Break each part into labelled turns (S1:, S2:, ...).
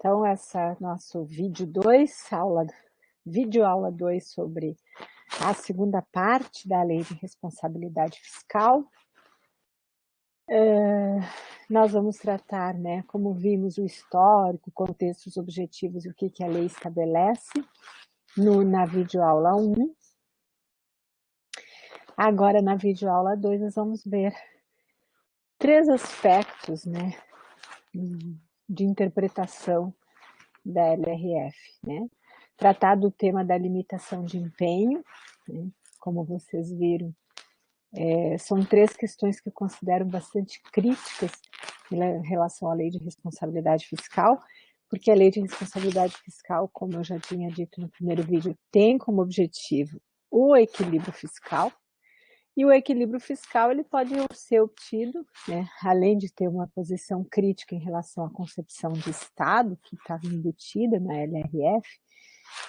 S1: Então, essa nosso vídeo 2, videoaula 2 sobre a segunda parte da Lei de Responsabilidade Fiscal. Nós vamos tratar, né, como vimos, o histórico, o contexto, os objetivos e o que a lei estabelece na videoaula 1. Agora, na videoaula 2, nós vamos ver 3 aspectos, né, de interpretação da LRF, né? Tratar do tema da limitação de empenho, né? Como vocês viram, são 3 questões que eu considero bastante críticas em relação à lei de responsabilidade fiscal, porque a lei de responsabilidade fiscal, como eu já tinha dito no primeiro vídeo, tem como objetivo o equilíbrio fiscal, e o equilíbrio fiscal ele pode ser obtido, né, além de ter uma posição crítica em relação à concepção de Estado, que está embutida na LRF,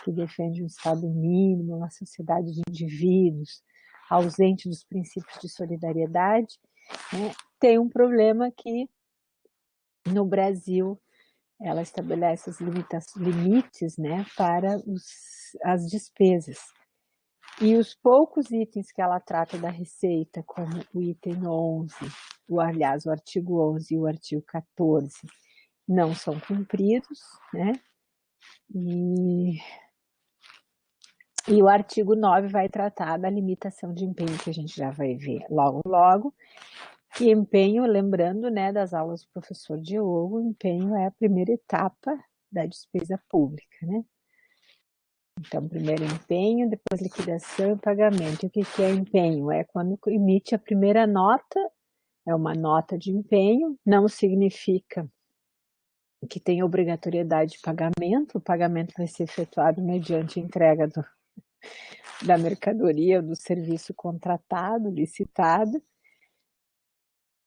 S1: que defende um Estado mínimo, uma sociedade de indivíduos, ausente dos princípios de solidariedade, né, tem um problema que, no Brasil, ela estabelece os limites, né, para as despesas. E os poucos itens que ela trata da receita, como o item 11, aliás, o artigo 11 e o artigo 14, não são cumpridos, né? E o artigo 9 vai tratar da limitação de empenho, que a gente já vai ver logo. E empenho, lembrando, né, das aulas do professor Diogo, empenho é a primeira etapa da despesa pública, né? Então, primeiro empenho, depois liquidação e pagamento. O que é empenho? É quando emite a primeira nota, é uma nota de empenho, não significa que tem obrigatoriedade de pagamento, o pagamento vai ser efetuado mediante entrega da mercadoria ou do serviço contratado, licitado,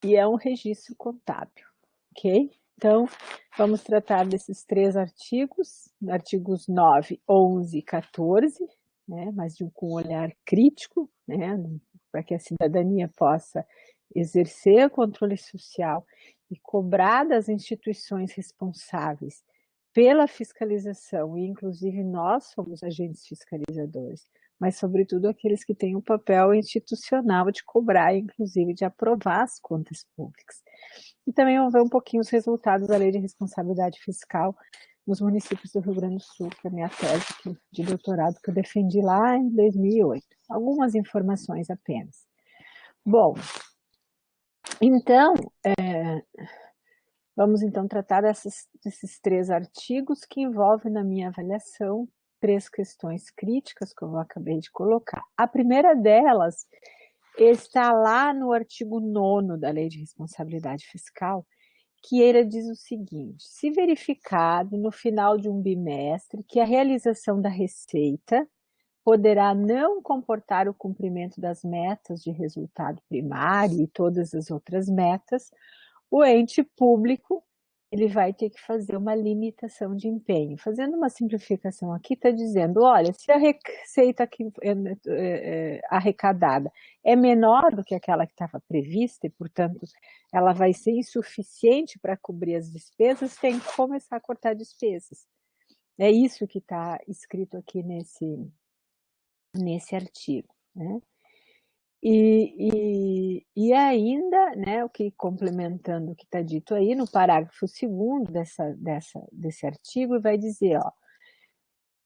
S1: e é um registro contábil, ok? Então, vamos tratar desses 3 artigos, artigos 9, 11 e 14, né, mas com um olhar crítico, né, para que a cidadania possa exercer controle social e cobrar das instituições responsáveis pela fiscalização, e inclusive nós somos agentes fiscalizadores, mas sobretudo aqueles que têm o papel institucional de cobrar, inclusive de aprovar as contas públicas. E também vamos ver um pouquinho os resultados da Lei de Responsabilidade Fiscal nos municípios do Rio Grande do Sul, que é a minha tese de doutorado que eu defendi lá em 2008. Algumas informações apenas. Bom, então, vamos então tratar desses 3 artigos que envolvem, na minha avaliação, 3 questões críticas que eu acabei de colocar. A primeira delas está lá no artigo 9º da Lei de Responsabilidade Fiscal, que ele diz o seguinte: se verificado no final de um bimestre que a realização da receita poderá não comportar o cumprimento das metas de resultado primário e todas as outras metas, o ente público ele vai ter que fazer uma limitação de empenho. Fazendo uma simplificação aqui, está dizendo, olha, se a receita arrecadada é menor do que aquela que estava prevista e, portanto, ela vai ser insuficiente para cobrir as despesas, tem que começar a cortar despesas. É isso que está escrito aqui nesse artigo, né? E ainda, né, o que complementando o que está dito aí, no parágrafo 2º desse artigo, vai dizer, ó,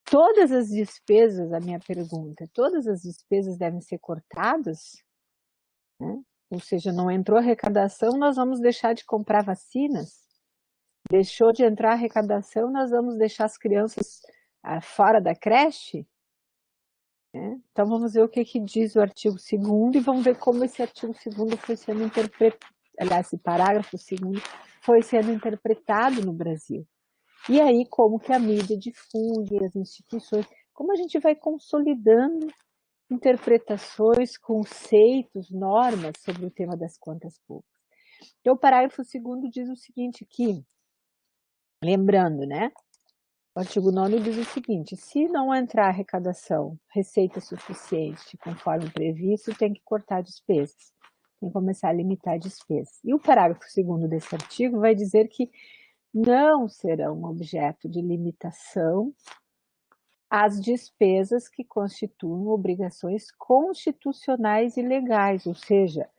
S1: todas as despesas, a minha pergunta, todas as despesas devem ser cortadas, né? Ou seja, não entrou arrecadação, nós vamos deixar de comprar vacinas, deixou de entrar arrecadação, nós vamos deixar as crianças fora da creche? Então, vamos ver o que diz o artigo 2º e vamos ver como esse artigo 2º foi sendo interpretado, aliás, esse parágrafo 2º foi sendo interpretado no Brasil. E aí, como que a mídia difunde, as instituições, como a gente vai consolidando interpretações, conceitos, normas sobre o tema das contas públicas. Então, o parágrafo 2º diz o seguinte aqui, lembrando, né? O artigo 9º diz o seguinte: se não entrar arrecadação, receita suficiente conforme previsto, tem que cortar despesas, tem que começar a limitar despesas. E o parágrafo 2º desse artigo vai dizer que não serão objeto de limitação as despesas que constituem obrigações constitucionais e legais, ou seja,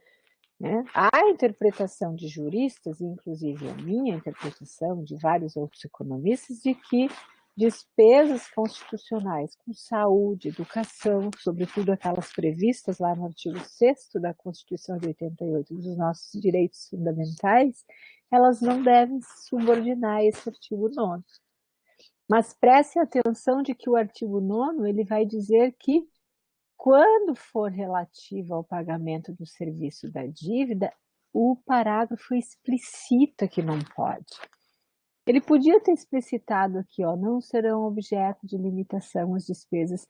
S1: né, a interpretação de juristas, inclusive a minha interpretação de vários outros economistas, de que despesas constitucionais com saúde, educação, sobretudo aquelas previstas lá no artigo 6º da Constituição de 88 dos nossos direitos fundamentais, elas não devem se subordinar a esse artigo 9º. Mas preste atenção de que o artigo 9º ele vai dizer que, quando for relativo ao pagamento do serviço da dívida, o parágrafo explicita que não pode. Ele podia ter explicitado aqui, ó, não serão objeto de limitação as despesas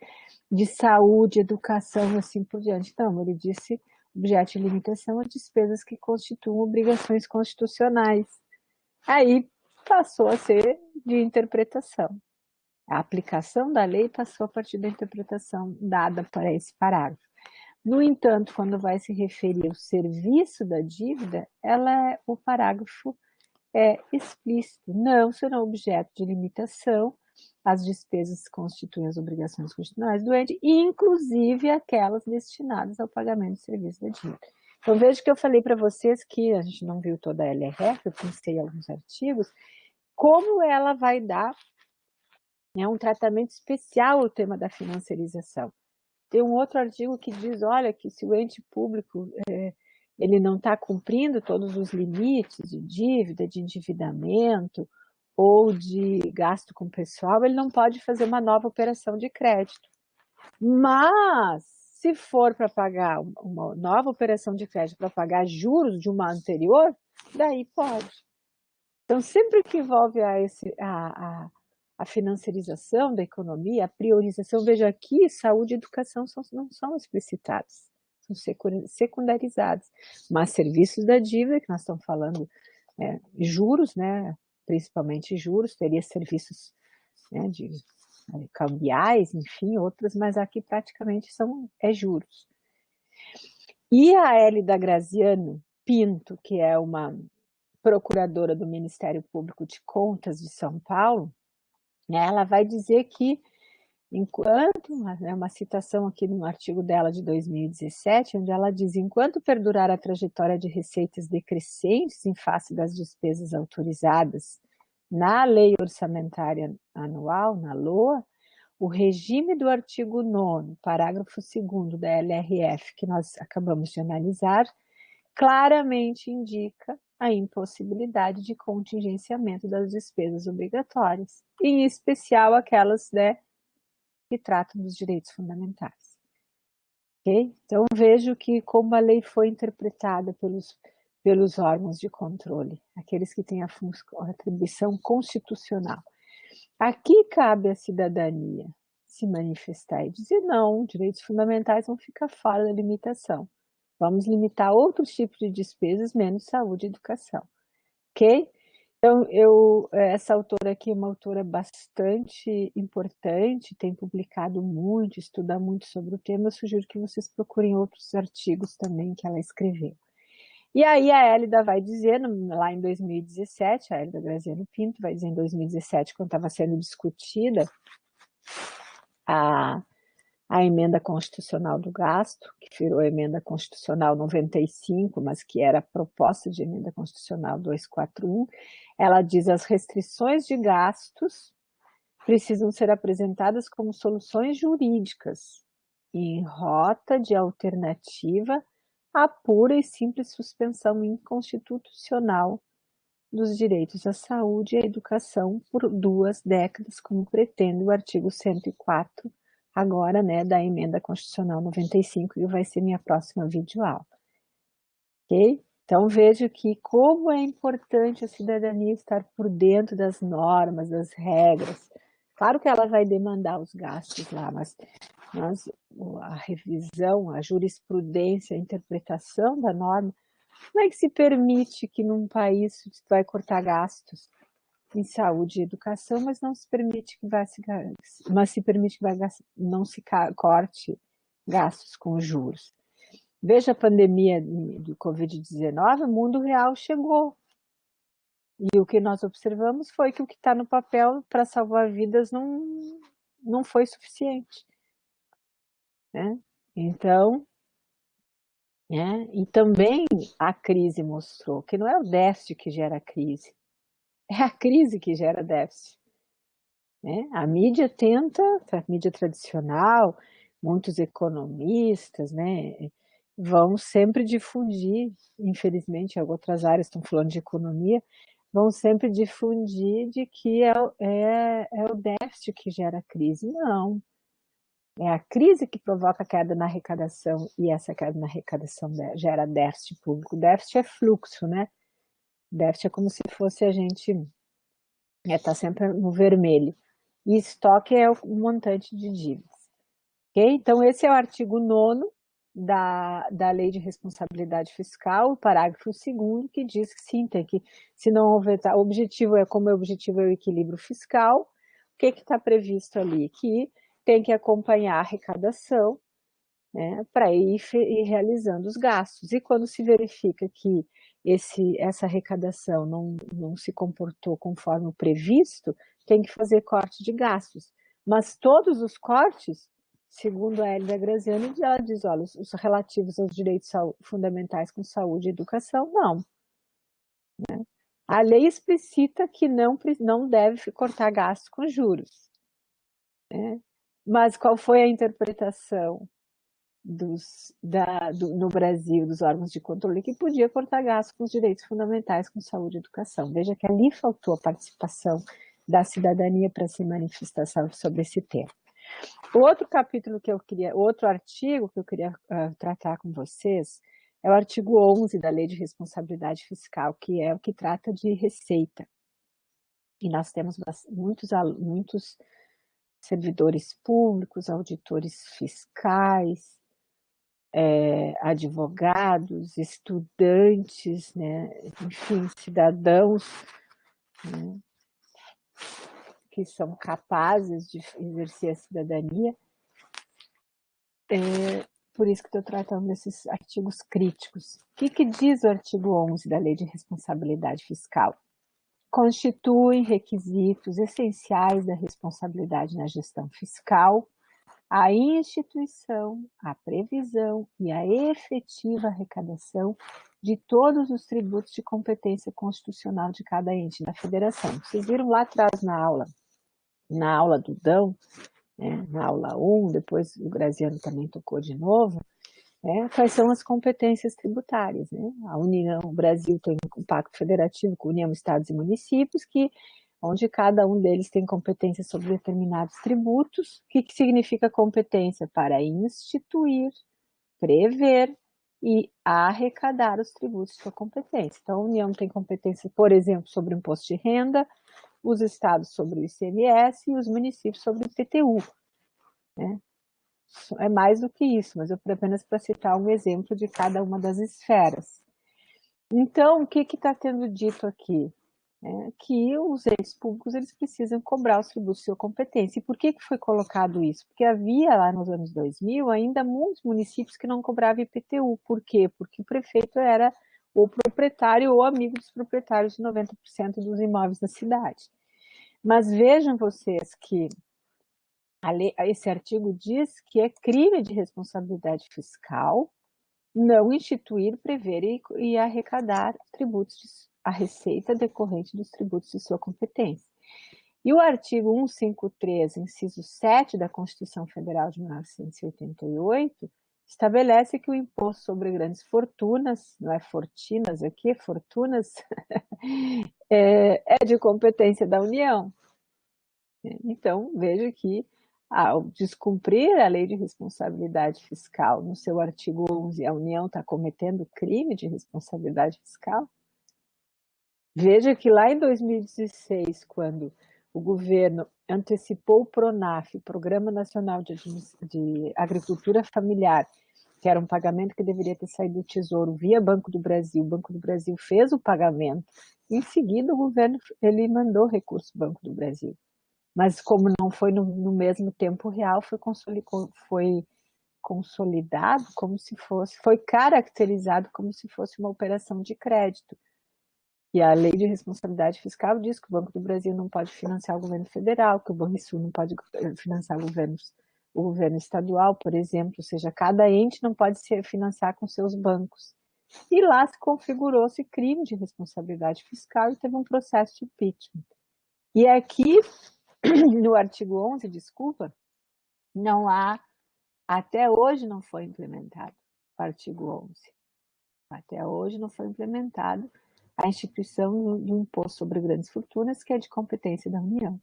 S1: de saúde, educação, assim por diante. Não, ele disse objeto de limitação as despesas que constituem obrigações constitucionais. Aí passou a ser de interpretação. A aplicação da lei passou a partir da interpretação dada para esse parágrafo. No entanto, quando vai se referir ao serviço da dívida, o parágrafo é explícito. Não serão objeto de limitação as despesas que constituem as obrigações constitucionais do ente, inclusive aquelas destinadas ao pagamento do serviço da dívida. Então, veja que eu falei para vocês que a gente não viu toda a LRF, eu pensei em alguns artigos, como ela vai dar um tratamento especial ao tema da financiarização. Tem um outro artigo que diz, olha, que se o ente público ele não está cumprindo todos os limites de dívida, de endividamento ou de gasto com o pessoal, ele não pode fazer uma nova operação de crédito. Mas, se for para pagar uma nova operação de crédito para pagar juros de uma anterior, daí pode. Então, sempre que envolve a financiarização da economia, a priorização, veja aqui, saúde e educação não são explicitados, são secundarizados, mas serviços da dívida, que nós estamos falando, juros, né, principalmente juros, teria serviços de cambiais, enfim, outros, mas aqui praticamente é juros. E a Hélida Graziano Pinto, que é uma procuradora do Ministério Público de Contas de São Paulo, ela vai dizer que, enquanto, uma citação aqui no artigo dela de 2017, onde ela diz, enquanto perdurar a trajetória de receitas decrescentes em face das despesas autorizadas na Lei Orçamentária Anual, na LOA, o regime do artigo 9º, parágrafo 2º da LRF, que nós acabamos de analisar, claramente indica a impossibilidade de contingenciamento das despesas obrigatórias, em especial aquelas que tratam dos direitos fundamentais. Okay? Então, vejo que como a lei foi interpretada pelos órgãos de controle, aqueles que têm a atribuição constitucional. Aqui cabe à cidadania se manifestar e dizer, não, direitos fundamentais vão ficar fora da limitação. Vamos limitar outros tipos de despesas, menos saúde e educação. Ok? Então, essa autora aqui é uma autora bastante importante, tem publicado muito, estuda muito sobre o tema, eu sugiro que vocês procurem outros artigos também que ela escreveu. E aí a Hélida vai dizer, lá em 2017, a Hélida Graziano Pinto vai dizer em 2017, quando estava sendo discutida a emenda constitucional do gasto, que virou a emenda constitucional 95, mas que era a proposta de emenda constitucional 241, ela diz as restrições de gastos precisam ser apresentadas como soluções jurídicas em rota de alternativa à pura e simples suspensão inconstitucional dos direitos à saúde e à educação por 2 décadas, como pretende o artigo 104 agora, da emenda constitucional 95, que vai ser minha próxima videoaula. Ok? Então, vejo que como é importante a cidadania estar por dentro das normas, das regras. Claro que ela vai demandar os gastos lá, mas a revisão, a jurisprudência, a interpretação da norma, como é que se permite que num país vai cortar gastos em saúde e educação, mas não se permite que não se corte gastos com juros. Veja a pandemia do Covid-19, o mundo real chegou. E o que nós observamos foi que o que está no papel para salvar vidas não foi suficiente, né? Então, né? E também a crise mostrou que não é o déficit que gera a crise, é a crise que gera déficit, né? A mídia tenta, a mídia tradicional, muitos economistas, né, vão sempre difundir, infelizmente, outras áreas estão falando de economia, vão sempre difundir de que é o déficit que gera a crise. Não, é a crise que provoca a queda na arrecadação, e essa queda na arrecadação gera déficit público. Déficit é fluxo, né? Déficit é como se fosse a gente tá sempre no vermelho. E estoque é o montante de dívidas. Okay? Então, esse é o artigo 9º da Lei de Responsabilidade Fiscal, o parágrafo 2º, que diz que sim, tem que, se não houver, o objetivo é, como o objetivo é o equilíbrio fiscal, o que está previsto ali? Que tem que acompanhar a arrecadação, né, para ir realizando os gastos. E quando se verifica que essa arrecadação não se comportou conforme o previsto, tem que fazer corte de gastos. Mas todos os cortes, segundo a Hélida Graziani, ela diz, olha, os relativos aos direitos fundamentais com saúde e educação, não. Né? A lei explicita que não deve cortar gastos com juros. Né? Mas qual foi a interpretação no Brasil, dos órgãos de controle, que podia cortar gastos com os direitos fundamentais, com saúde e educação? Veja que ali faltou a participação da cidadania para se manifestar sobre esse tema. O outro capítulo outro artigo que eu queria tratar com vocês é o artigo 11 da Lei de Responsabilidade Fiscal, que é o que trata de receita. E nós temos muitos servidores públicos, auditores fiscais, advogados, estudantes, né, enfim, cidadãos, né, que são capazes de exercer a cidadania. Por isso que estou tratando desses artigos críticos. O que diz o artigo 11 da Lei de Responsabilidade Fiscal? Constituem requisitos essenciais da responsabilidade na gestão fiscal a instituição, a previsão e a efetiva arrecadação de todos os tributos de competência constitucional de cada ente da federação. Vocês viram lá atrás na aula do Dão, né, na aula 1, depois o Graziano também tocou de novo, quais são as competências tributárias. Né? A União, o Brasil tem um pacto federativo com a União, Estados e Municípios, onde cada um deles tem competência sobre determinados tributos. O que significa competência? Para instituir, prever e arrecadar os tributos de sua competência. Então, a União tem competência, por exemplo, sobre o imposto de renda, os estados sobre o ICMS e os municípios sobre o IPTU. Né? É mais do que isso, mas apenas para citar um exemplo de cada uma das esferas. Então, o que está sendo dito aqui? Que os entes públicos eles precisam cobrar os tributos de sua competência. E por que foi colocado isso? Porque havia lá nos anos 2000 ainda muitos municípios que não cobravam IPTU. Por quê? Porque o prefeito era o proprietário ou amigo dos proprietários de 90% dos imóveis da cidade. Mas vejam vocês que esse artigo diz que é crime de responsabilidade fiscal não instituir, prever e arrecadar tributos, a receita decorrente dos tributos de sua competência. E o artigo 153, inciso 7 da Constituição Federal de 1988, estabelece que o imposto sobre grandes fortunas, não é fortinas aqui, é fortunas, é de competência da União. Então, veja que ao descumprir a Lei de Responsabilidade Fiscal, no seu artigo 11, a União está cometendo crime de responsabilidade fiscal. Veja que lá em 2016, quando o governo antecipou o PRONAF, Programa Nacional de Agricultura Familiar, que era um pagamento que deveria ter saído do Tesouro via Banco do Brasil, o Banco do Brasil fez o pagamento, em seguida o governo ele mandou recurso ao Banco do Brasil. Mas como não foi no mesmo tempo real, foi consolidado como se fosse, foi caracterizado como se fosse uma operação de crédito. E a Lei de Responsabilidade Fiscal diz que o Banco do Brasil não pode financiar o governo federal, que o Banrisul não pode financiar o governo estadual, por exemplo, ou seja, cada ente não pode se financiar com seus bancos. E lá se configurou-se crime de responsabilidade fiscal e teve um processo de impeachment. E aqui, no artigo 11, desculpa, não há, até hoje não foi implementado o artigo 11. Até hoje não foi implementado a instituição do imposto sobre grandes fortunas, que é de competência da União.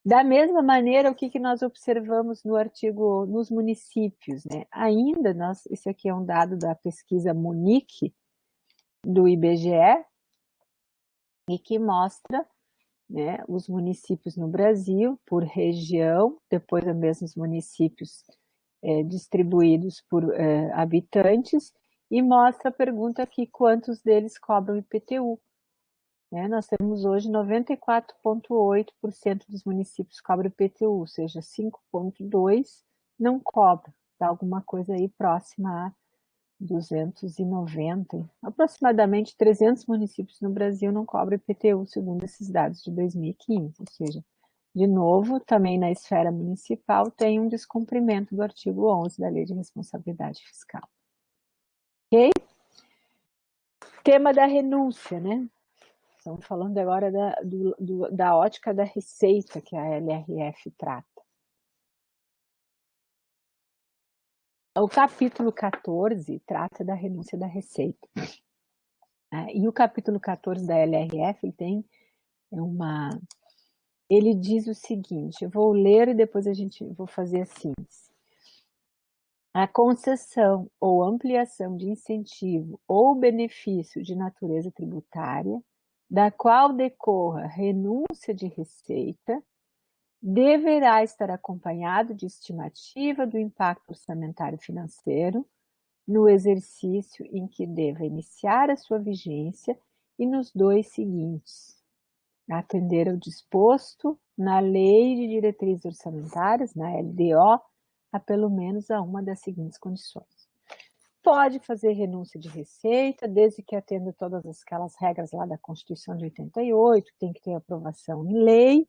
S1: Da mesma maneira, o que nós observamos no artigo, nos municípios, né? Ainda, esse aqui é um dado da pesquisa Munique, do IBGE, e que mostra, né, os municípios no Brasil, por região, depois os mesmos municípios distribuídos por habitantes, e mostra a pergunta aqui, quantos deles cobram IPTU? Nós temos hoje 94,8% dos municípios cobram IPTU, ou seja, 5,2% não cobra, dá alguma coisa aí próxima a 290, aproximadamente 300 municípios no Brasil não cobram IPTU, segundo esses dados de 2015, ou seja, de novo, também na esfera municipal tem um descumprimento do artigo 11 da Lei de Responsabilidade Fiscal. Ok? Tema da renúncia, né? Estamos falando agora da ótica da receita que a LRF trata. O capítulo 14 trata da renúncia da receita. E o capítulo 14 da LRF ele diz o seguinte, eu vou ler e depois vou fazer a síntese. A concessão ou ampliação de incentivo ou benefício de natureza tributária, da qual decorra renúncia de receita, deverá estar acompanhado de estimativa do impacto orçamentário financeiro no exercício em que deva iniciar a sua vigência e nos 2 seguintes. Atender ao disposto na Lei de Diretrizes Orçamentárias, na LDO, a pelo menos a uma das seguintes condições. Pode fazer renúncia de receita, desde que atenda todas aquelas regras lá da Constituição de 88, tem que ter aprovação em lei,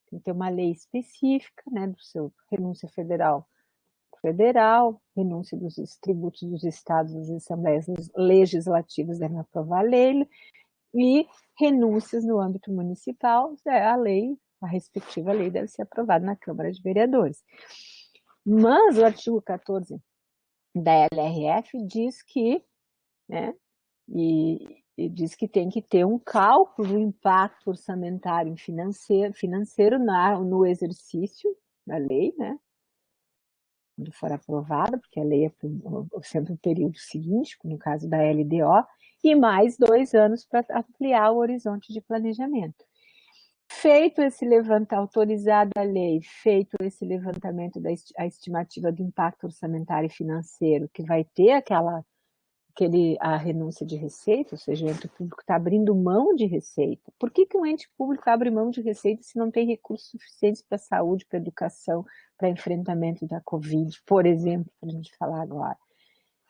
S1: tem que ter uma lei específica, né, do seu renúncia federal, renúncia dos tributos dos estados, das assembleias legislativas devem aprovar a lei, e renúncias no âmbito municipal, a respectiva lei deve ser aprovada na Câmara de Vereadores. Mas o artigo 14 da LRF diz que, né, e diz que tem que ter um cálculo do impacto orçamentário e financeiro no exercício da lei, né, quando for aprovada, porque a lei é sempre o período seguinte, no caso da LDO, e mais 2 anos para ampliar o horizonte de planejamento. Feito esse levantamento, autorizada a lei, feito esse levantamento da estimativa do impacto orçamentário e financeiro, que vai ter a renúncia de receita, ou seja, o ente público está abrindo mão de receita. Por que um ente público abre mão de receita se não tem recursos suficientes para a saúde, para a educação, para enfrentamento da Covid, por exemplo, para a gente falar agora?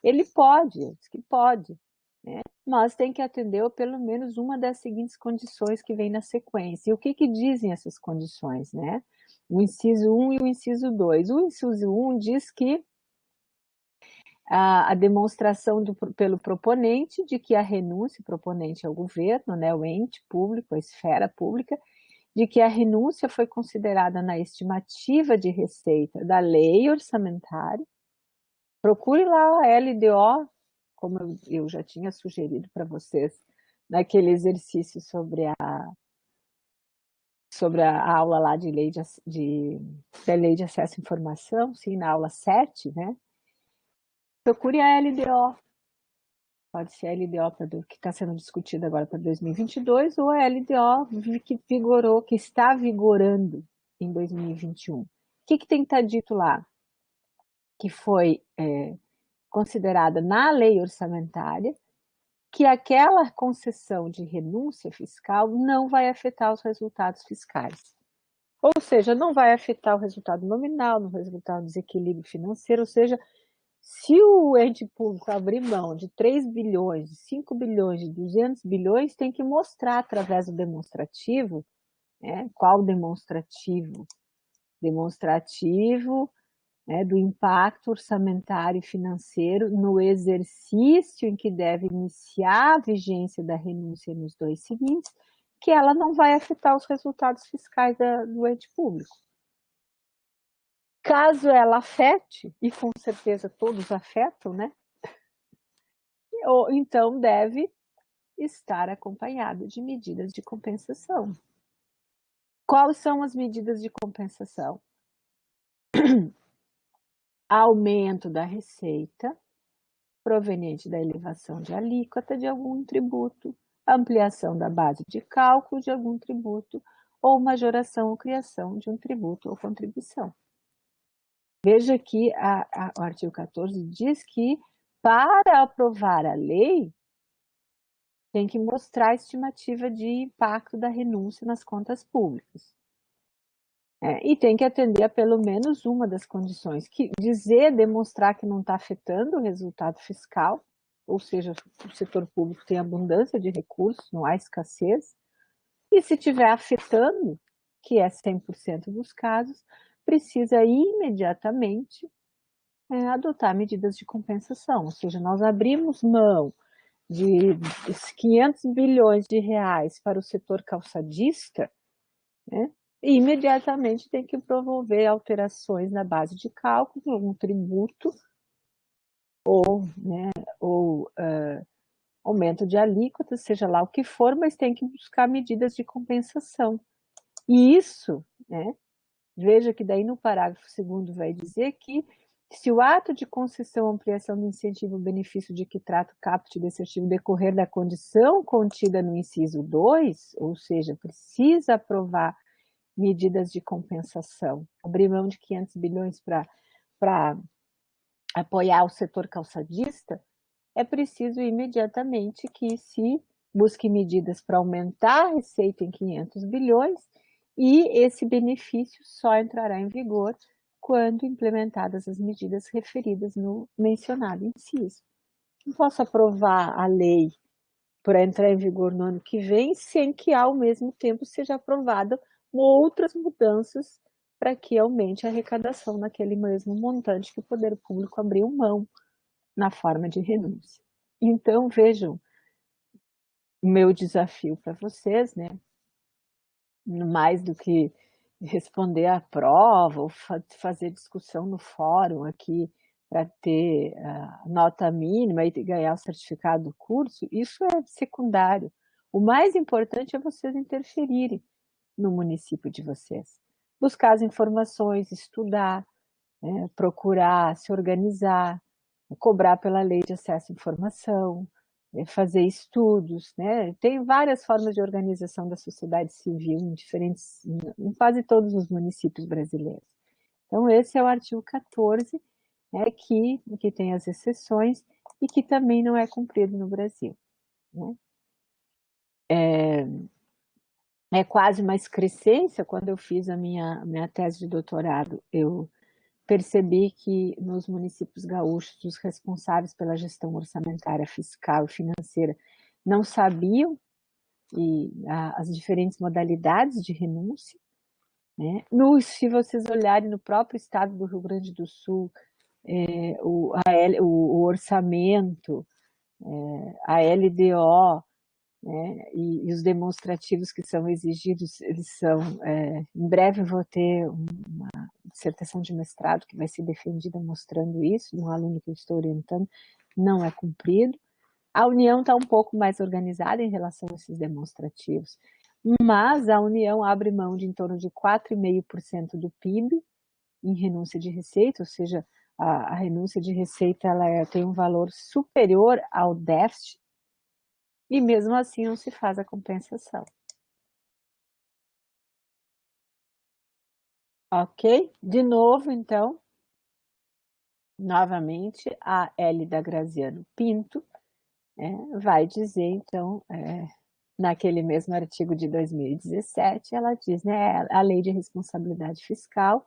S1: Ele pode, diz que pode, né? Mas tem que atender pelo menos uma das seguintes condições que vem na sequência. E o que dizem essas condições, né? O inciso 1 e o inciso 2. O inciso 1 diz que a demonstração pelo proponente de que a renúncia, proponente é o governo, né, o ente público, a esfera pública, de que a renúncia foi considerada na estimativa de receita da lei orçamentária. Procure lá a LDO, como eu já tinha sugerido para vocês, naquele exercício sobre a aula lá da Lei de Acesso à Informação, sim, na aula 7, né? Procure a LDO, pode ser a LDO que está sendo discutida agora para 2022, ou a LDO que está vigorando em 2021. O que tem que estar dito lá? Que foi considerada na lei orçamentária, que aquela concessão de renúncia fiscal não vai afetar os resultados fiscais. Ou seja, não vai afetar o resultado nominal, não vai afetar o desequilíbrio financeiro, ou seja, Se o ente público abrir mão de 3 bilhões, de 5 bilhões, de 200 bilhões, tem que mostrar através do demonstrativo, né? Qual demonstrativo? Demonstrativo, né, do impacto orçamentário e financeiro no exercício em que deve iniciar a vigência da renúncia nos 2 seguintes, que ela não vai afetar os resultados fiscais do ente público. Caso ela afete, e com certeza todos afetam, né? Então deve estar acompanhado de medidas de compensação. Quais são as medidas de compensação? Aumento da receita proveniente da elevação de alíquota de algum tributo, ampliação da base de cálculo de algum tributo, ou majoração ou criação de um tributo ou contribuição. Veja que o artigo 14 diz que, para aprovar a lei, tem que mostrar a estimativa de impacto da renúncia nas contas públicas. E tem que atender a pelo menos uma das condições, que demonstrar que não está afetando o resultado fiscal, ou seja, o setor público tem abundância de recursos, não há escassez, e se estiver afetando, que é 100% dos casos, precisa imediatamente adotar medidas de compensação, ou seja, nós abrimos mão de 500 bilhões de reais para o setor calçadista, né? E imediatamente tem que promover alterações na base de cálculo, algum tributo, ou aumento de alíquota, seja lá o que for, mas tem que buscar medidas de compensação. E isso, né, veja que daí no parágrafo 2º vai dizer que se o ato de concessão, ampliação do incentivo ou benefício de que trata o caput desse artigo decorrer da condição contida no inciso 2, ou seja, precisa aprovar medidas de compensação, abrir mão de 500 bilhões para apoiar o setor calçadista, é preciso imediatamente que se busque medidas para aumentar a receita em 500 bilhões e esse benefício só entrará em vigor quando implementadas as medidas referidas no mencionado inciso. Não posso aprovar a lei para entrar em vigor no ano que vem, sem que ao mesmo tempo seja aprovada outras mudanças para que aumente a arrecadação naquele mesmo montante que o poder público abriu mão na forma de renúncia. Então, vejam, o meu desafio para vocês, né, mais do que responder à prova ou fazer discussão no fórum aqui para ter a nota mínima e ganhar o certificado do curso, isso é secundário. O mais importante é vocês interferirem no município de vocês. Buscar as informações, estudar, procurar se organizar, cobrar pela lei de acesso à informação, fazer estudos, né? Tem várias formas de organização da sociedade civil em quase todos os municípios brasileiros. Então, esse é o artigo 14, né, que tem as exceções e que também não é cumprido no Brasil, né? É quase uma excrescência. Quando eu fiz a minha tese de doutorado, eu percebi que nos municípios gaúchos, os responsáveis pela gestão orçamentária, fiscal e financeira não sabiam as diferentes modalidades de renúncia, né? Se vocês olharem no próprio estado do Rio Grande do Sul, o orçamento, a LDO, né, e os demonstrativos que são exigidos, eles são, em breve vou ter uma dissertação de mestrado que vai ser defendida mostrando isso, um aluno que eu estou orientando, não é cumprido. A União está um pouco mais organizada em relação a esses demonstrativos, mas a União abre mão de em torno de 4,5% do PIB em renúncia de receita, ou seja, a renúncia de receita ela tem um valor superior ao déficit, e mesmo assim não se faz a compensação. Ok? De novo, então, novamente, a L da Graziano Pinto vai dizer, então, naquele mesmo artigo de 2017, ela diz, né, a lei de responsabilidade fiscal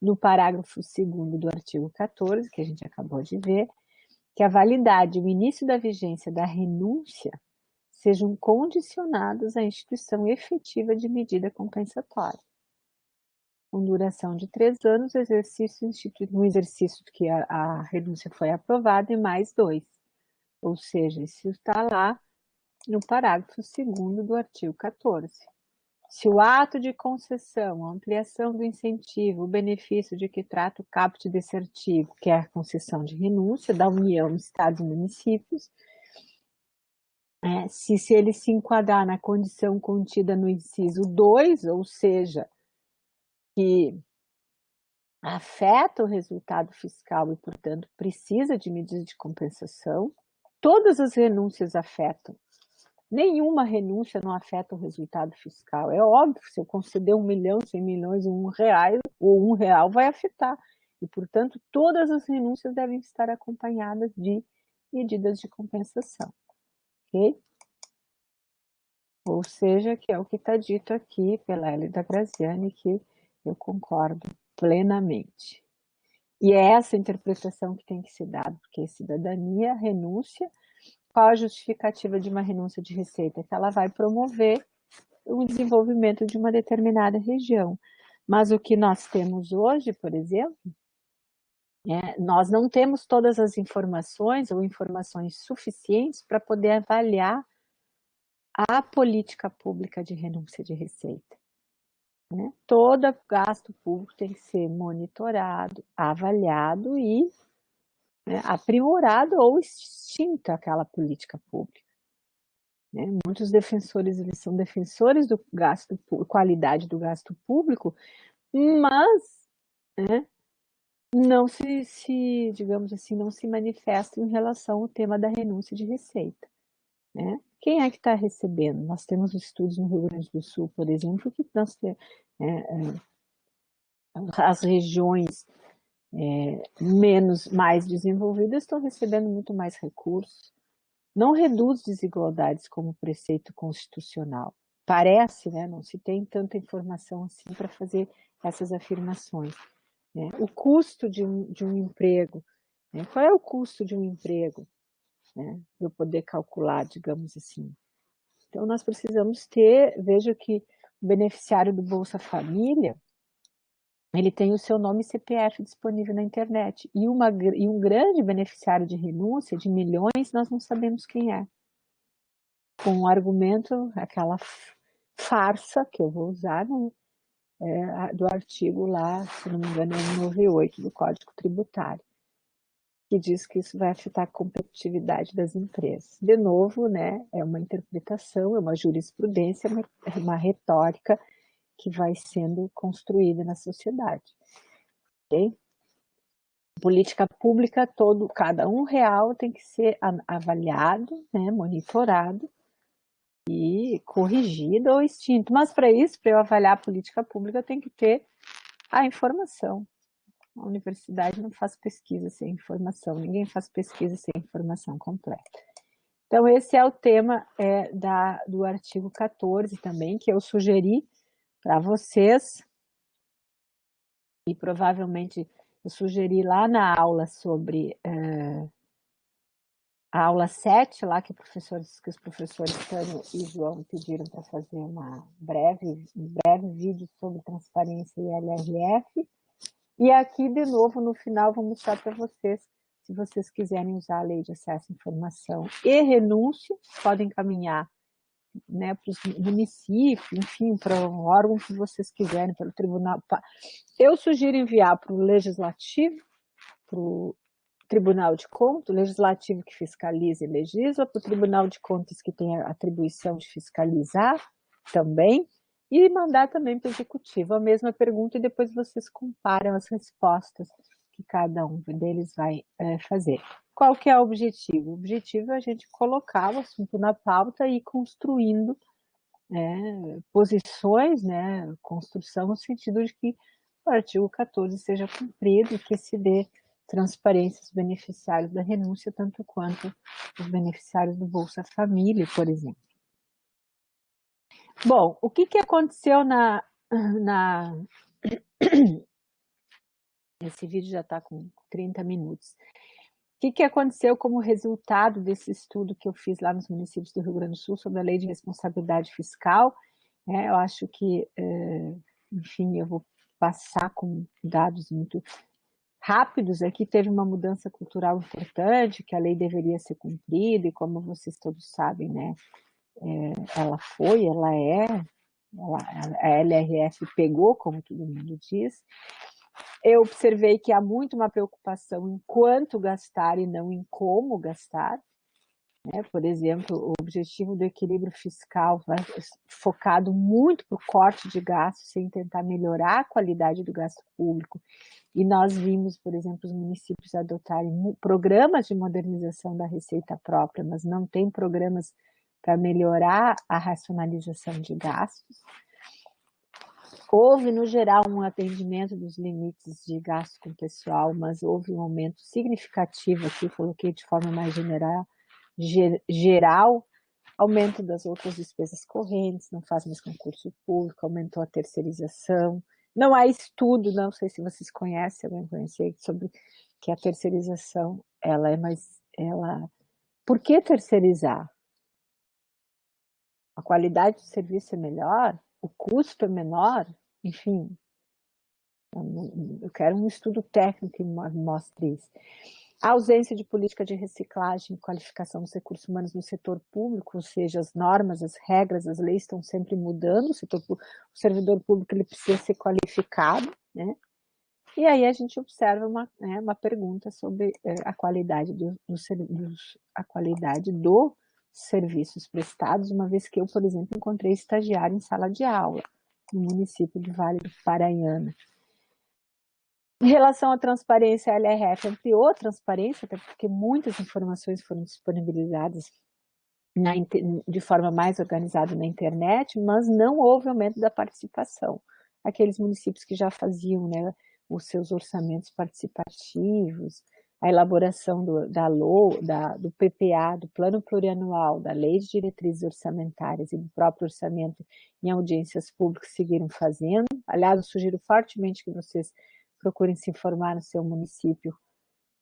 S1: no parágrafo 2º do artigo 14, que a gente acabou de ver, que a validade e o início da vigência da renúncia sejam condicionados à instituição efetiva de medida compensatória, com duração de 3 anos, no exercício que a renúncia foi aprovada, e mais 2. Ou seja, isso está lá no parágrafo 2º do artigo 14. Se o ato de concessão, ampliação do incentivo, o benefício de que trata o caput dissertivo, que é a concessão de renúncia da União, Estados e municípios, se ele se enquadrar na condição contida no inciso 2, ou seja, que afeta o resultado fiscal e, portanto, precisa de medidas de compensação, todas as renúncias afetam. Nenhuma renúncia não afeta o resultado fiscal. É óbvio, se eu conceder 1 milhão, 100 milhões, R$1, ou R$1 vai afetar. E, portanto, todas as renúncias devem estar acompanhadas de medidas de compensação. Ok? Ou seja, que é o que está dito aqui pela Hélida Graziani, que eu concordo plenamente. E é essa interpretação que tem que ser dada, porque cidadania, renúncia, qual a justificativa de uma renúncia de receita? Que ela vai promover o desenvolvimento de uma determinada região. Mas o que nós temos hoje, por exemplo, nós não temos todas as informações ou informações suficientes para poder avaliar a política pública de renúncia de receita. Todo gasto público tem que ser monitorado, avaliado e aprimorado ou extinta aquela política pública. Muitos defensores, eles são defensores do gasto, qualidade do gasto público, mas não digamos assim, não se manifestam em relação ao tema da renúncia de receita. Quem é que está recebendo? Nós temos estudos no Rio Grande do Sul, por exemplo, que nós temos, as regiões mais desenvolvidas estão recebendo muito mais recursos. Não reduz desigualdades como preceito constitucional. Parece, não se tem tanta informação assim para fazer essas afirmações. O custo de um emprego, qual é o custo de um emprego? Para eu poder calcular, digamos assim. Então, nós precisamos veja que o beneficiário do Bolsa Família, ele tem o seu nome e CPF disponível na internet. E um grande beneficiário de renúncia, de milhões, nós não sabemos quem é. Com o argumento, aquela farsa que eu vou usar, do artigo lá, se não me engano, é 98 do Código Tributário, que diz que isso vai afetar a competitividade das empresas. De novo, é uma interpretação, é uma jurisprudência, é uma retórica que vai sendo construída na sociedade. Okay? Política pública, cada R$1 tem que ser avaliado, monitorado e corrigido ou extinto. Mas para isso, para eu avaliar a política pública, eu tenho que ter a informação. A universidade não faz pesquisa sem informação, ninguém faz pesquisa sem informação completa. Então, esse é o tema do artigo 14 também, que eu sugeri para vocês, e provavelmente eu sugeri lá na aula sobre a aula 7, lá que os professores Tânia e João pediram para fazer um breve vídeo sobre transparência e LRF. E aqui, de novo, no final, vou mostrar para vocês, se vocês quiserem usar a Lei de Acesso à Informação e renúncia, podem encaminhar para os municípios, enfim, para o órgão que vocês quiserem, pelo tribunal. Eu sugiro enviar para o Legislativo, para o Tribunal de Contas, o Legislativo que fiscaliza e legisla, para o Tribunal de Contas que tem a atribuição de fiscalizar também, e mandar também para o Executivo a mesma pergunta, e depois vocês comparam as respostas que cada um deles vai fazer. Qual que é o objetivo? O objetivo é a gente colocar o assunto na pauta e ir construindo posições, construção no sentido de que o artigo 14 seja cumprido e que se dê transparência aos beneficiários da renúncia, tanto quanto os beneficiários do Bolsa Família, por exemplo. Bom, o que aconteceu Esse vídeo já está com 30 minutos. O que aconteceu como resultado desse estudo que eu fiz lá nos municípios do Rio Grande do Sul sobre a lei de responsabilidade fiscal? Eu acho que, enfim, eu vou passar com dados muito rápidos aqui. Teve uma mudança cultural importante, que a lei deveria ser cumprida, e como vocês todos sabem, né, a LRF pegou, como todo mundo diz. Eu observei que há muito uma preocupação em quanto gastar e não em como gastar. Por exemplo, o objetivo do equilíbrio fiscal vai focado muito para o corte de gastos, sem tentar melhorar a qualidade do gasto público. E nós vimos, por exemplo, os municípios adotarem programas de modernização da receita própria, mas não tem programas para melhorar a racionalização de gastos. Houve, no geral, um atendimento dos limites de gasto com pessoal, mas houve um aumento significativo aqui, coloquei de forma mais geral, aumento das outras despesas correntes, não faz mais concurso público, aumentou a terceirização. Não há estudo, não sei se vocês conhecem, alguém conhece, sobre que a terceirização, por que terceirizar? A qualidade do serviço é melhor? O custo é menor? Enfim, eu quero um estudo técnico que mostre isso. A ausência de política de reciclagem e qualificação dos recursos humanos no setor público, ou seja, as normas, as regras, as leis estão sempre mudando, o servidor público ele precisa ser qualificado, né? E aí a gente observa uma pergunta sobre a qualidade a qualidade dos serviços prestados, uma vez que eu, por exemplo, encontrei estagiário em sala de aula, no município de Vale do Paranhana. Em relação à transparência, a LRF ampliou a transparência, até porque muitas informações foram disponibilizadas de forma mais organizada na internet, mas não houve aumento da participação. Aqueles municípios que já faziam, né, os seus orçamentos participativos, a elaboração do PPA, do Plano Plurianual, da Lei de Diretrizes Orçamentárias e do próprio orçamento em audiências públicas seguiram fazendo. Aliás, eu sugiro fortemente que vocês procurem se informar no seu município,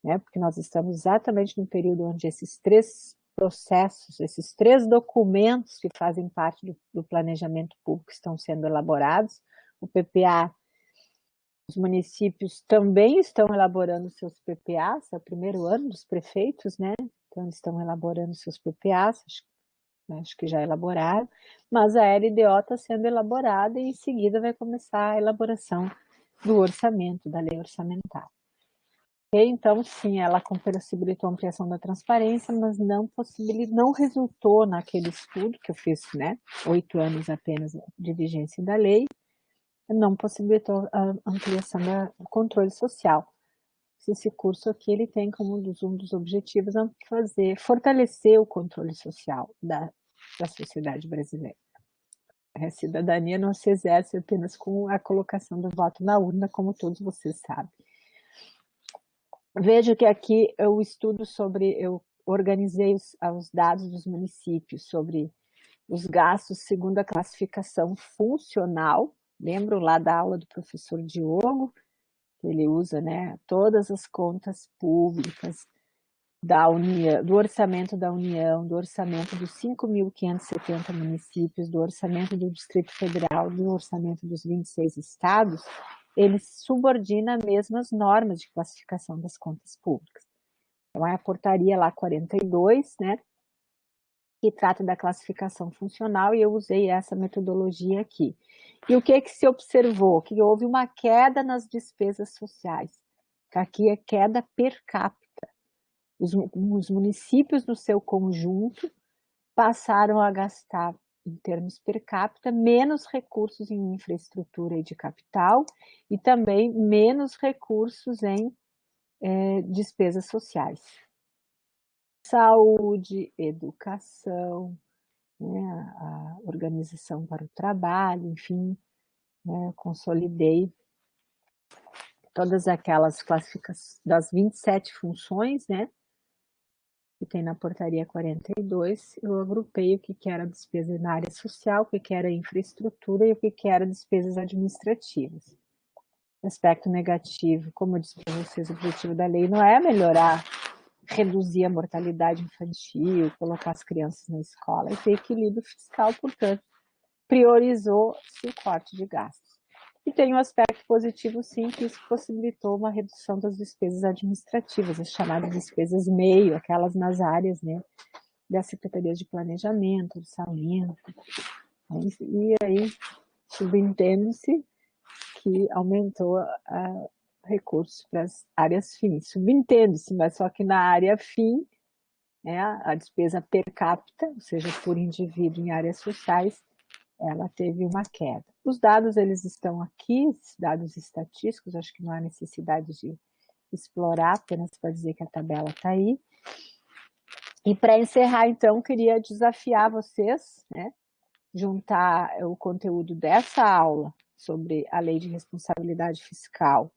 S1: né, porque nós estamos exatamente no período onde esses três processos, esses três documentos que fazem parte do planejamento público estão sendo elaborados. O PPA, os municípios também estão elaborando seus PPAs, é o primeiro ano dos prefeitos, né? Então eles estão elaborando seus PPAs, acho que já elaboraram, mas a LDO está sendo elaborada e em seguida vai começar a elaboração do orçamento, da lei orçamentária. Então, sim, ela possibilitou a ampliação da transparência, mas não resultou naquele estudo que eu fiz, né, 8 anos apenas de vigência da lei, não possibilitou a ampliação do controle social. Esse curso aqui, ele tem como um dos objetivos fortalecer o controle social da sociedade brasileira. A cidadania não se exerce apenas com a colocação do voto na urna, como todos vocês sabem. Vejo que aqui eu organizei os dados dos municípios sobre os gastos segundo a classificação funcional. Lembro lá da aula do professor Diogo, que ele usa, né, todas as contas públicas da União, do orçamento da União, do orçamento dos 5.570 municípios, do orçamento do Distrito Federal, do orçamento dos 26 estados. Ele subordina as mesmas normas de classificação das contas públicas. Então, é a portaria lá 42, né, que trata da classificação funcional, e eu usei essa metodologia aqui. E o que se observou? Que houve uma queda nas despesas sociais. Aqui é queda per capita. Os municípios, no seu conjunto, passaram a gastar, em termos per capita, menos recursos em infraestrutura e de capital, e também menos recursos em despesas sociais. Saúde, educação, né, a organização para o trabalho, enfim, né, consolidei todas aquelas classificações das 27 funções, né, que tem na portaria 42, eu agrupei o que era despesa na área social, o que era infraestrutura e o que era despesas administrativas. aspecto negativo, como eu disse para vocês, o objetivo da lei não é melhorar, reduzir a mortalidade infantil, colocar as crianças na escola, é ter equilíbrio fiscal, portanto, priorizou-se o corte de gastos. E tem um aspecto positivo, sim, que isso possibilitou uma redução das despesas administrativas, as chamadas despesas meio, aquelas nas áreas, né, das secretarias de planejamento, orçamento, e aí subentende-se que aumentou recursos para as áreas fins. Subentende-se, mas só que na área fim, né, a despesa per capita, ou seja, por indivíduo em áreas sociais, ela teve uma queda. Os dados, eles estão aqui, dados estatísticos, acho que não há necessidade de explorar, apenas para dizer que a tabela está aí. E para encerrar, então, queria desafiar vocês, né, juntar o conteúdo dessa aula sobre a Lei de Responsabilidade Fiscal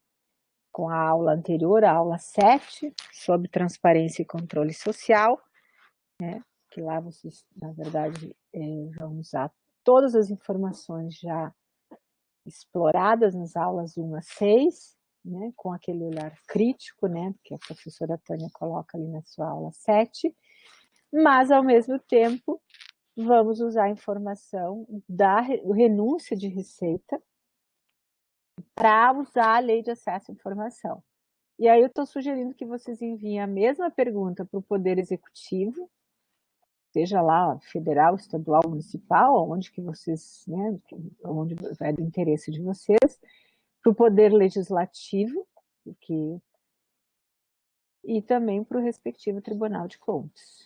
S1: com a aula anterior, a aula 7, sobre transparência e controle social, né, que lá vocês, na verdade, vão usar todas as informações já exploradas nas aulas 1 a 6, né, com aquele olhar crítico, né, que a professora Tânia coloca ali na sua aula 7, mas, ao mesmo tempo, vamos usar a informação da renúncia de receita para usar a lei de acesso à informação. E aí eu estou sugerindo que vocês enviem a mesma pergunta para o Poder Executivo, seja lá federal, estadual, municipal, onde que vocês, né, onde é do interesse de vocês, para o Poder Legislativo, e também para o respectivo Tribunal de Contas.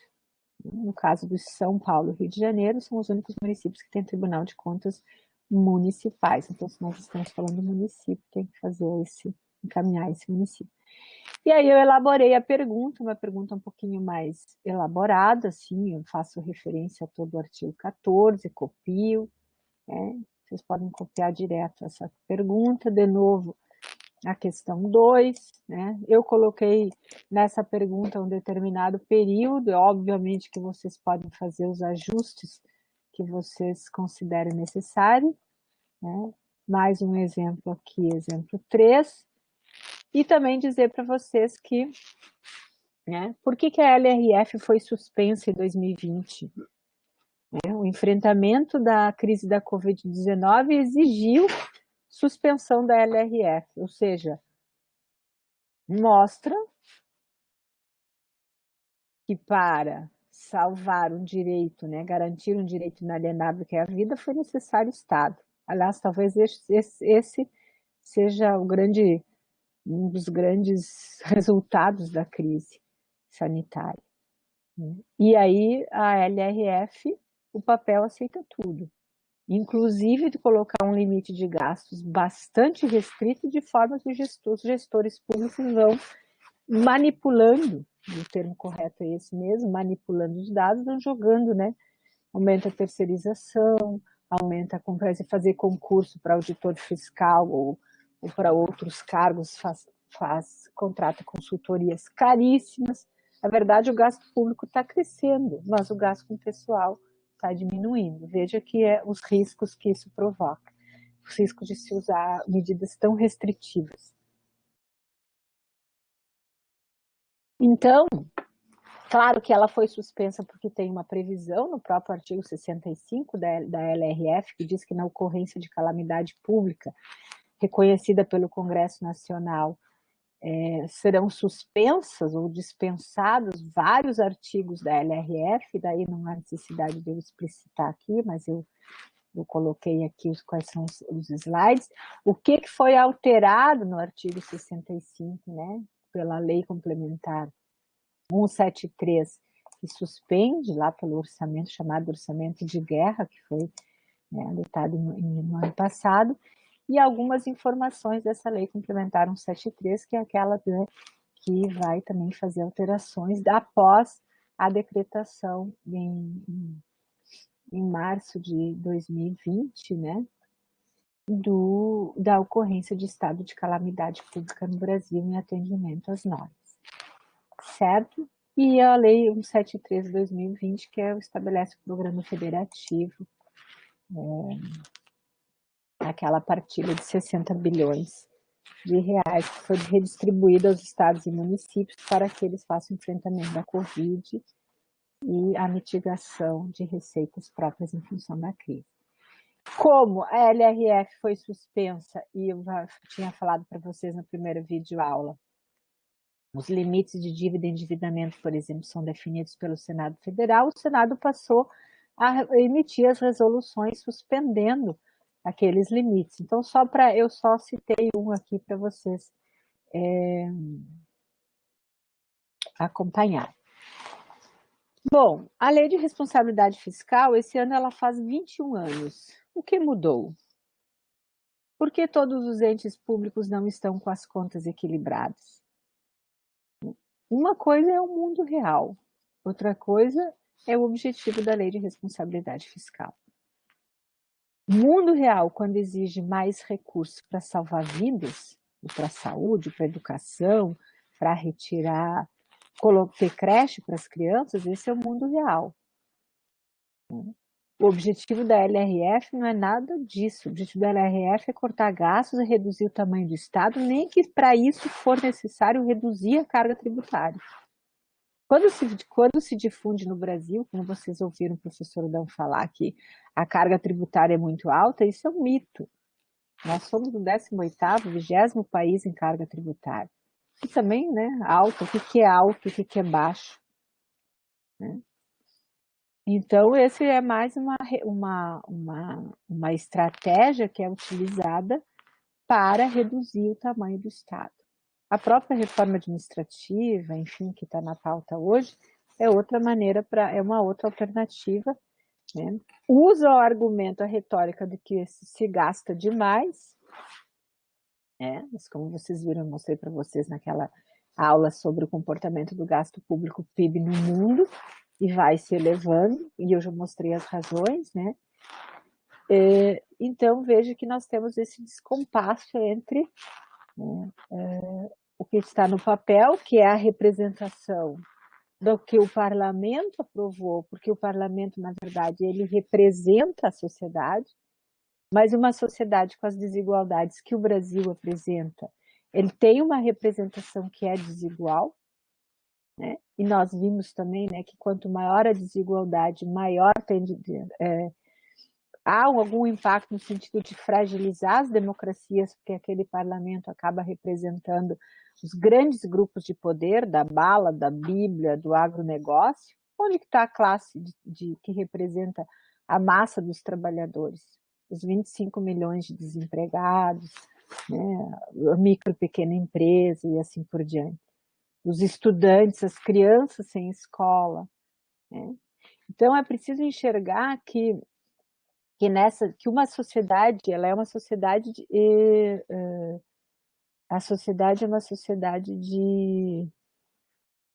S1: No caso do São Paulo e Rio de Janeiro, são os únicos municípios que têm Tribunal de Contas municipais. Então, se nós estamos falando do município, tem que encaminhar esse município. E aí eu elaborei a pergunta, uma pergunta um pouquinho mais elaborada, assim, eu faço referência a todo o artigo 14, copio, né? Vocês podem copiar direto essa pergunta, de novo, a questão 2, né? Eu coloquei nessa pergunta um determinado período, obviamente que vocês podem fazer os ajustes que vocês considerem necessário, né? Mais um exemplo aqui, exemplo 3, e também dizer para vocês que, né, por que a LRF foi suspensa em 2020? Né? O enfrentamento da crise da Covid-19 exigiu suspensão da LRF, ou seja, mostra que para salvar um direito, né, garantir um direito inalienável que é a vida, foi necessário o Estado. Aliás, talvez esse seja um dos grandes resultados da crise sanitária. E aí a LRF, o papel aceita tudo, inclusive de colocar um limite de gastos bastante restrito, de forma que os gestores públicos vão manipulando, o termo correto é esse mesmo, manipulando os dados, vão jogando, né? Aumenta a terceirização, aumenta a fazer concurso para auditor fiscal ou para outros cargos, contrata consultorias caríssimas. Na verdade, o gasto público está crescendo, mas o gasto com o pessoal está diminuindo. Veja que os riscos que isso provoca, os riscos de se usar medidas tão restritivas. Então, claro que ela foi suspensa porque tem uma previsão no próprio artigo 65 da LRF, que diz que na ocorrência de calamidade pública reconhecida pelo Congresso Nacional, serão suspensas ou dispensados vários artigos da LRF, daí não há necessidade de eu explicitar aqui, mas eu coloquei aqui quais são os slides. O que foi alterado no artigo 65, né, pela Lei Complementar 173, que suspende lá pelo orçamento, chamado orçamento de guerra, que foi, né, adotado no ano passado, e algumas informações dessa lei complementar 173, que é aquela, né, que vai também fazer alterações após a decretação em março de 2020, né, da ocorrência de estado de calamidade pública no Brasil em atendimento às normas, certo? E a Lei 173 de 2020, que estabelece o programa federativo, aquela partilha de 60 bilhões de reais que foi redistribuído aos estados e municípios para que eles façam enfrentamento da Covid e a mitigação de receitas próprias em função da crise. Como a LRF foi suspensa, e eu já tinha falado para vocês na primeira videoaula, os limites de dívida e endividamento, por exemplo, são definidos pelo Senado Federal, o Senado passou a emitir as resoluções suspendendo aqueles limites. Então, eu só citei um aqui para vocês acompanhar. Bom, a Lei de Responsabilidade Fiscal, esse ano ela faz 21 anos. O que mudou? Por que todos os entes públicos não estão com as contas equilibradas? Uma coisa é o mundo real, outra coisa é o objetivo da Lei de Responsabilidade Fiscal. O mundo real, quando exige mais recursos para salvar vidas, para a saúde, para a educação, para retirar, ter creche para as crianças, esse é o mundo real. O objetivo da LRF não é nada disso. O objetivo da LRF é cortar gastos e reduzir o tamanho do Estado, nem que para isso for necessário reduzir a carga tributária. Quando se difunde no Brasil, como vocês ouviram o professor Adão falar que a carga tributária é muito alta, isso é um mito. Nós somos o 18º, 20º país em carga tributária. E também, né, alto, o que é alto, o que é baixo. Né? Então, esse é mais uma estratégia que é utilizada para reduzir o tamanho do Estado. A própria reforma administrativa, enfim, que está na pauta hoje, é outra maneira, é uma outra alternativa. Né? Usa o argumento, a retórica de que se gasta demais, né? Mas como vocês viram, eu mostrei para vocês naquela aula sobre o comportamento do gasto público PIB no mundo, e vai se elevando, e eu já mostrei as razões, né? Então, veja que nós temos esse descompasso entre o que está no papel, que é a representação do que o parlamento aprovou, porque o parlamento, na verdade, ele representa a sociedade, mas uma sociedade com as desigualdades que o Brasil apresenta, ele tem uma representação que é desigual, né? E nós vimos também, né, que quanto maior a desigualdade, maior há algum impacto no sentido de fragilizar as democracias, porque aquele parlamento acaba representando os grandes grupos de poder, da bala, da Bíblia, do agronegócio. Onde está a classe que representa a massa dos trabalhadores? Os 25 milhões de desempregados, né, a micro e pequena empresa e assim por diante. Os estudantes, as crianças sem escola. Né? Então, é preciso enxergar que uma sociedade, ela é uma sociedade a sociedade é uma sociedade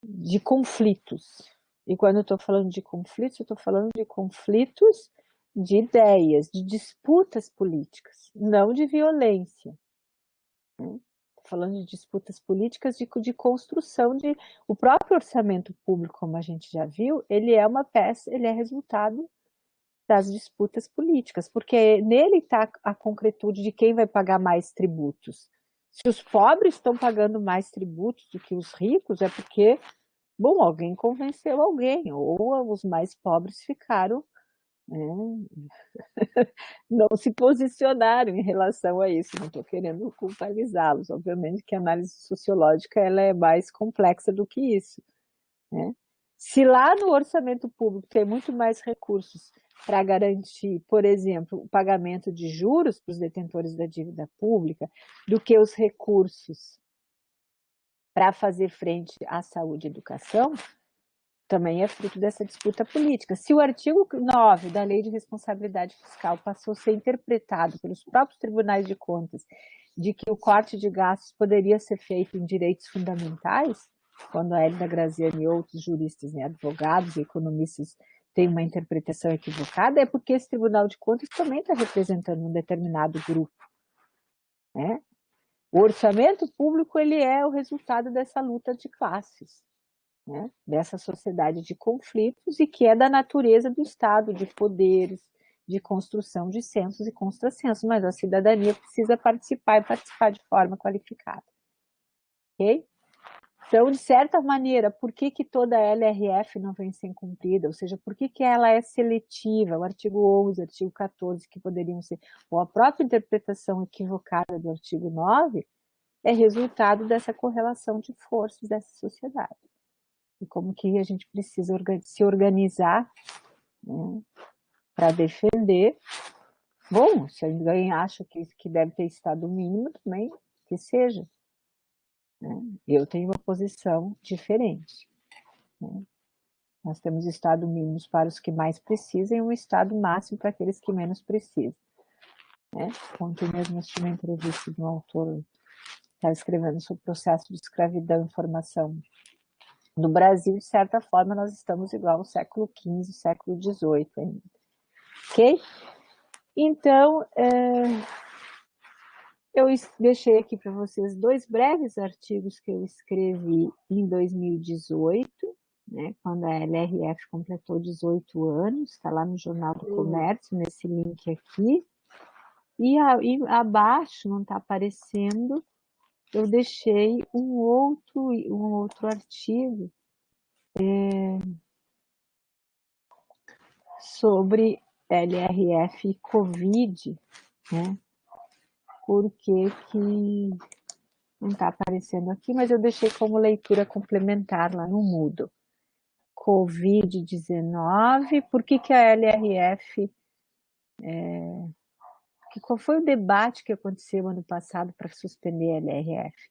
S1: de conflitos. E quando eu estou falando de conflitos, eu estou falando de conflitos de ideias, de disputas políticas, não de violência. Né? Falando de disputas políticas, de construção o próprio orçamento público, como a gente já viu, ele é uma peça, ele é resultado das disputas políticas, porque nele está a concretude de quem vai pagar mais tributos. Se os pobres estão pagando mais tributos do que os ricos, é porque, bom, alguém convenceu alguém, ou os mais pobres ficaram, não se posicionaram em relação a isso. Não estou querendo culpabilizá-los. Obviamente que a análise sociológica ela é mais complexa do que isso. Né? Se lá no orçamento público tem muito mais recursos para garantir, por exemplo, o pagamento de juros para os detentores da dívida pública, do que os recursos para fazer frente à saúde e educação, também é fruto dessa disputa política. Se o artigo 9 da Lei de Responsabilidade Fiscal passou a ser interpretado pelos próprios tribunais de contas de que o corte de gastos poderia ser feito em direitos fundamentais, quando a Hélida Graziani e outros juristas, né, advogados e economistas têm uma interpretação equivocada, é porque esse Tribunal de Contas também está representando um determinado grupo. Né? O orçamento público ele é o resultado dessa luta de classes. Né, dessa sociedade de conflitos e que é da natureza do Estado, de poderes, de construção de censos e contrassensos, mas a cidadania precisa participar e participar de forma qualificada. Ok? Então, de certa maneira, por que toda a LRF não vem sendo cumprida? Ou seja, por que ela é seletiva? O artigo 11, o artigo 14, que poderiam ser, ou a própria interpretação equivocada do artigo 9, é resultado dessa correlação de forças dessa sociedade. E como que a gente precisa se organizar, né, para defender. Bom, se alguém acha que deve ter estado mínimo, também que seja. Né? Eu tenho uma posição diferente. Né? Nós temos estado mínimos para os que mais precisam e um estado máximo para aqueles que menos precisam. Né? Ontem mesmo assisti uma entrevista de um autor que estava escrevendo sobre o processo de escravidão e informação. No Brasil, de certa forma, nós estamos igual ao século XV, século XVIII ainda. Ok? Então, eu deixei aqui para vocês 2 breves artigos que eu escrevi em 2018, né, quando a LRF completou 18 anos, está lá no Jornal do Comércio, nesse link aqui. E abaixo, não está aparecendo, eu deixei um outro artigo sobre LRF e Covid, né? Por que não está aparecendo aqui, mas eu deixei como leitura complementar lá no Moodle. Covid-19, por que a LRF... qual foi o debate que aconteceu ano passado para suspender a LRF?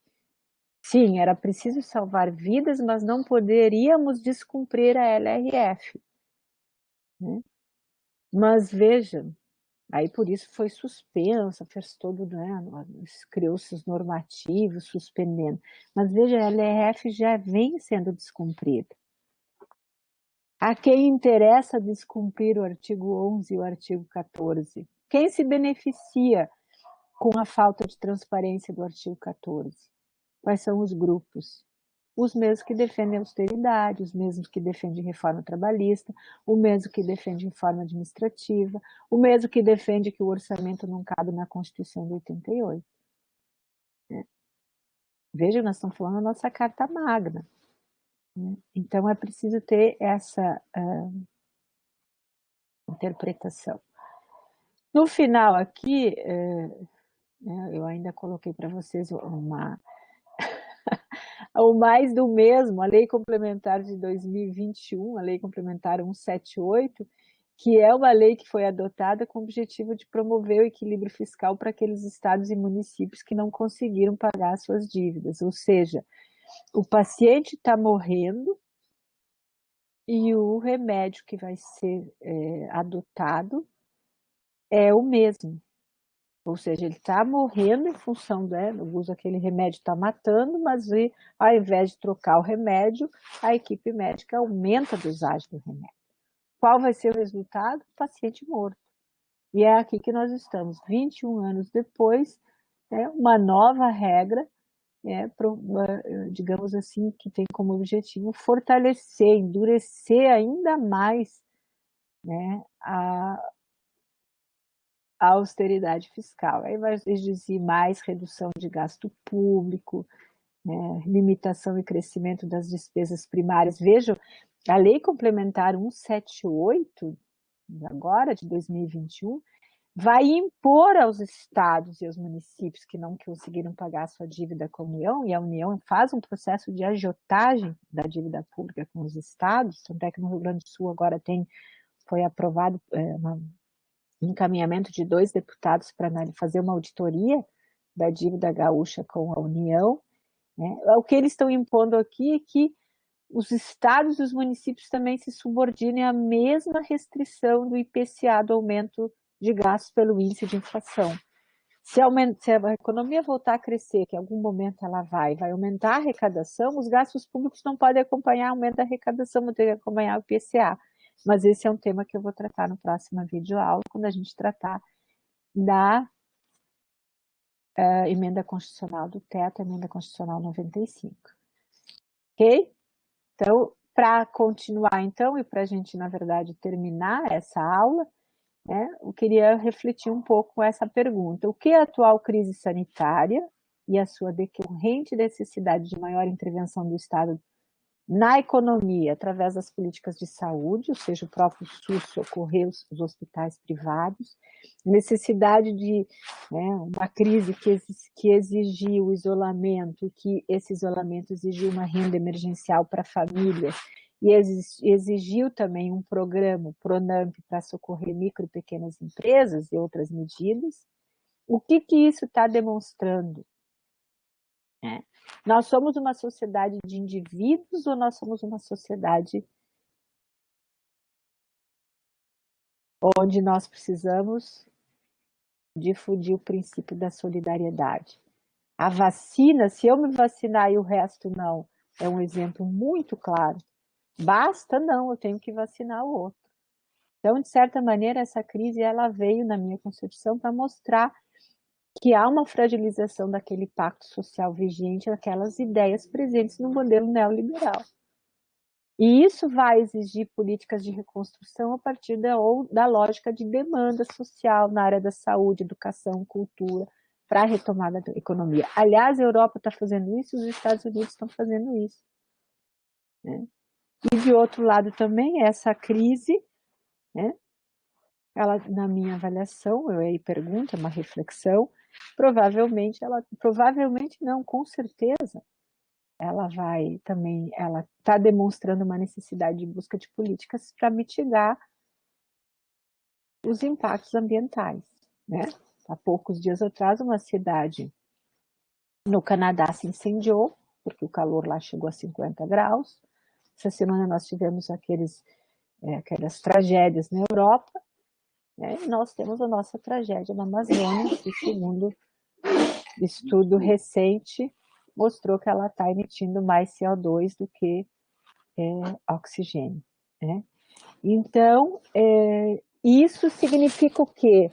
S1: Sim, era preciso salvar vidas, mas não poderíamos descumprir a LRF. Né? Mas vejam, aí por isso foi suspensa, fez todo, né, criou-se os normativos suspendendo. Mas veja, a LRF já vem sendo descumprida. A quem interessa descumprir o artigo 11 e o artigo 14? Quem se beneficia com a falta de transparência do artigo 14? Quais são os grupos? Os mesmos que defendem austeridade, os mesmos que defendem reforma trabalhista, o mesmo que defende reforma administrativa, o mesmo que defende que o orçamento não cabe na Constituição de 88. Né? Veja, nós estamos falando da nossa Carta Magna. Né? Então, é preciso ter essa interpretação. No final aqui, eu ainda coloquei para vocês o mais do mesmo, a Lei Complementar de 2021, a Lei Complementar 178, que é uma lei que foi adotada com o objetivo de promover o equilíbrio fiscal para aqueles estados e municípios que não conseguiram pagar suas dívidas. Ou seja, o paciente está morrendo e o remédio que vai ser adotado é o mesmo. Ou seja, ele está morrendo em função do uso daquele remédio, está matando, mas ao invés de trocar o remédio, a equipe médica aumenta a dosagem do remédio. Qual vai ser o resultado? O paciente morto. E é aqui que nós estamos, 21 anos depois, uma nova regra, digamos assim, que tem como objetivo fortalecer, endurecer ainda mais, né, a austeridade fiscal. Aí vai exigir mais redução de gasto público, né, limitação e crescimento das despesas primárias. Vejam, a Lei Complementar 178, agora, de 2021, vai impor aos estados e aos municípios que não conseguiram pagar a sua dívida com a União, e a União faz um processo de agiotagem da dívida pública com os estados, tanto é que no Rio Grande do Sul agora foi aprovado um encaminhamento de 2 deputados para fazer uma auditoria da dívida gaúcha com a União. Né? O que eles estão impondo aqui é que os estados e os municípios também se subordinem à mesma restrição do IPCA, do aumento de gastos pelo índice de inflação. Se a economia voltar a crescer, que em algum momento ela vai aumentar a arrecadação, os gastos públicos não podem acompanhar o aumento da arrecadação, vão ter que acompanhar o IPCA. Mas esse é um tema que eu vou tratar no próximo videoaula, quando a gente tratar da emenda constitucional do teto, emenda constitucional 95. Ok? Então, para continuar então, e para a gente, na verdade, terminar essa aula, né, eu queria refletir um pouco com essa pergunta. O que a atual crise sanitária e a sua decorrente necessidade de maior intervenção do Estado na economia, através das políticas de saúde, ou seja, o próprio SUS socorrer os hospitais privados, necessidade de, né, uma crise que exigiu isolamento, e que esse isolamento exigiu uma renda emergencial para famílias, e exigiu também um programa, o PRONAMP, para socorrer micro e pequenas empresas e outras medidas. O que isso está demonstrando? Né? Nós somos uma sociedade de indivíduos ou nós somos uma sociedade onde nós precisamos difundir o princípio da solidariedade? A vacina, se eu me vacinar e o resto não, é um exemplo muito claro. Basta? Não, eu tenho que vacinar o outro. Então, de certa maneira, essa crise ela veio, na minha concepção, para mostrar que há uma fragilização daquele pacto social vigente, daquelas ideias presentes no modelo neoliberal. E isso vai exigir políticas de reconstrução a partir da lógica de demanda social na área da saúde, educação, cultura, para a retomada da economia. Aliás, a Europa está fazendo isso, os Estados Unidos estão fazendo isso. Né? E, de outro lado, também, essa crise, né, ela, na minha avaliação, eu aí pergunto, é uma reflexão, provavelmente não, com certeza, ela vai também, ela está demonstrando uma necessidade de busca de políticas para mitigar os impactos ambientais, né? Há poucos dias atrás, uma cidade no Canadá se incendiou, porque o calor lá chegou a 50 graus. Essa semana nós tivemos aquelas tragédias na Europa, né? E nós temos a nossa tragédia na Amazônia, que, segundo estudo recente, mostrou que ela está emitindo mais CO2 do que oxigênio. Né? Então, isso significa o quê?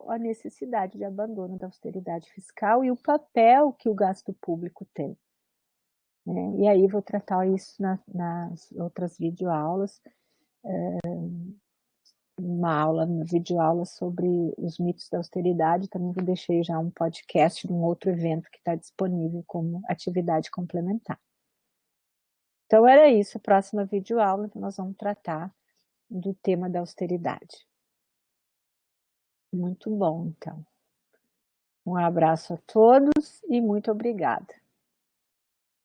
S1: A necessidade de abandono da austeridade fiscal e o papel que o gasto público tem. Né? E aí vou tratar isso nas outras videoaulas, uma videoaula sobre os mitos da austeridade, também vou deixar já um podcast de um outro evento que está disponível como atividade complementar. Então era isso, a próxima videoaula, então nós vamos tratar do tema da austeridade. Muito bom, então. Um abraço a todos e muito obrigada.